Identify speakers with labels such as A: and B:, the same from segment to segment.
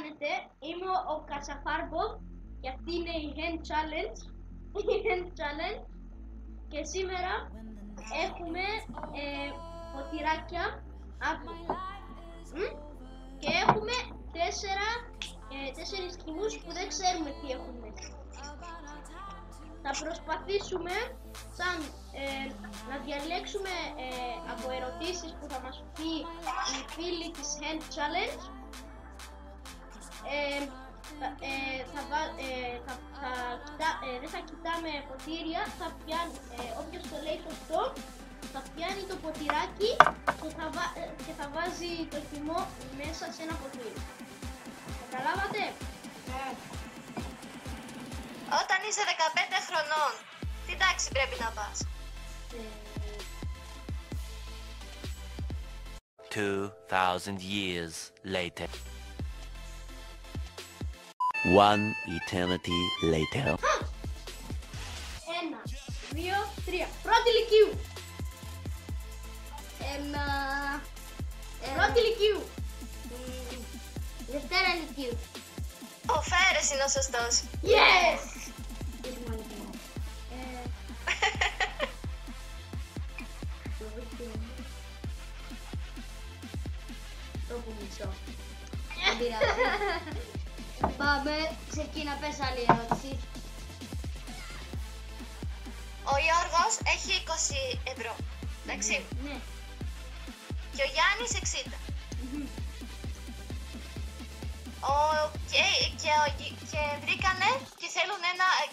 A: κάνετε, είμαι ο Κασαφάρμπο και αυτή είναι η Hand Challenge. Και σήμερα έχουμε ποτηράκια και έχουμε τέσσερις χυμούς που δεν ξέρουμε τι έχουν μέσα. Θα προσπαθήσουμε να διαλέξουμε από ερωτήσεις που θα μας πει η φίλη της Hand Challenge. Δεν θα κοιτάμε ποτήρια, όποιος το λέει σωστό θα πιάνει το ποτηράκι και θα βάζει το χυμό μέσα σε ένα ποτήρι. Καταλάβατε?
B: Όταν είσαι 15 χρονών, τι τάξη πρέπει να πας?
C: 2,000 years later. One eternity later.
A: 1, 2, 3. Πρώτη λυκείου. Πρώτη λυκείου.
D: Δευτέρα λυκείου.
B: Ο Φέρες είναι ο σωστός.
A: Yes!
D: Πάμε, ξεκίνα, πες άλλη ερώτηση.
B: Ο Γιώργος έχει 20 ευρώ, εντάξει?
D: Ναι.
B: Και ο Γιάννης 60. Και βρήκανε και θέλουν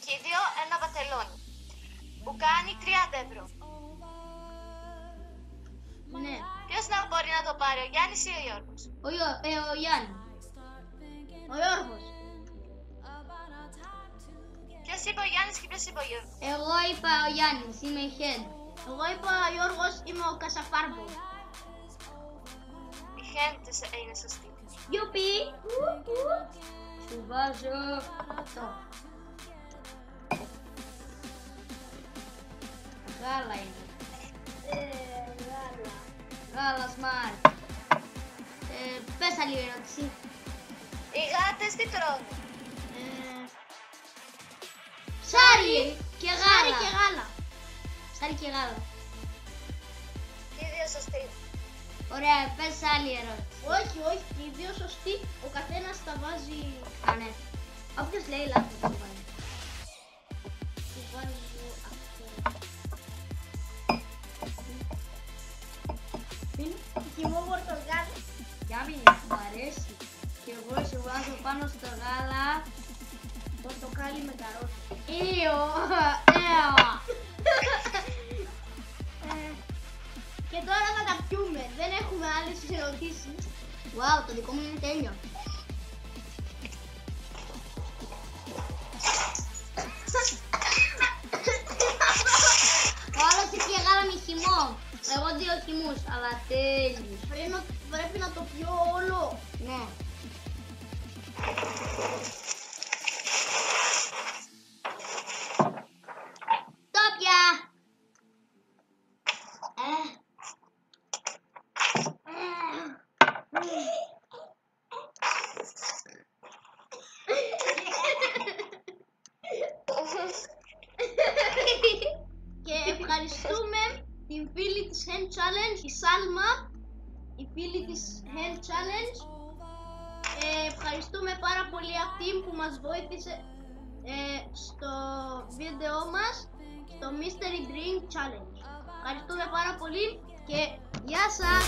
B: και οι δύο ένα βατελόνι που κάνει 30 ευρώ.
D: Ναι.
B: Ποιος να μπορεί να το πάρει, ο Γιάννης ή ο Γιώργος?
D: Ο Γιάννης.
A: Ο Γιώργος.
B: Ποιος είπε ο Γιάννης και ποιος είπε ο Γιώργος?
D: Εγώ είπα ο Γιάννης, είμαι η Χέντ.
A: Εγώ είπα ο Γιώργος, είμαι ο Κασαφάρμπο.
B: Η Χέντ είναι σωστή.
A: Γιουπί!
D: Σου βάζω αυτό. Γάλα είναι. Γάλα smart. Πες άλλη ερώτηση.
B: Οι γάτες τι τρώνε?
D: Ψάρι και
A: Ψάρι
D: γάλα.
A: και γάλα.
D: Ψάρι και γάλα.
B: Και οι δύο σωστοί.
D: Ωραία, πες άλλη ερώτηση.
A: Όχι, και οι δύο σωστοί, ο καθένας τα βάζει.
D: Α, ναι. Όποιος λέει λάθος το βάλει.
A: Του βάζω αυτό. Είναι χυμό πορτοκάλι.
D: Γιάννη, μου αρέσει. Και εγώ σου βάζω πάνω στο γάλα.
A: Πορτοκάλι με καρότα. Και τώρα θα τα πιούμε. Δεν έχουμε άλλες ερωτήσεις.
D: Wow, το δικό μου είναι τέλειο. Ο άλλος είχε γάλα με χυμό. Εγώ 2 χυμούς, αλλά τέλειος.
A: Πρέπει να το πιω όλο.
D: Ναι. Το πια.
A: Και ευχαριστούμε την φίλη της Hand Challenge, η Σάλμα, η φίλη της Hand Challenge. Ευχαριστούμε πάρα πολύ αυτή που μας βοήθησε στο βίντεο μας, στο Mystery Drink Challenge. Ευχαριστούμε πάρα πολύ και γεια σας!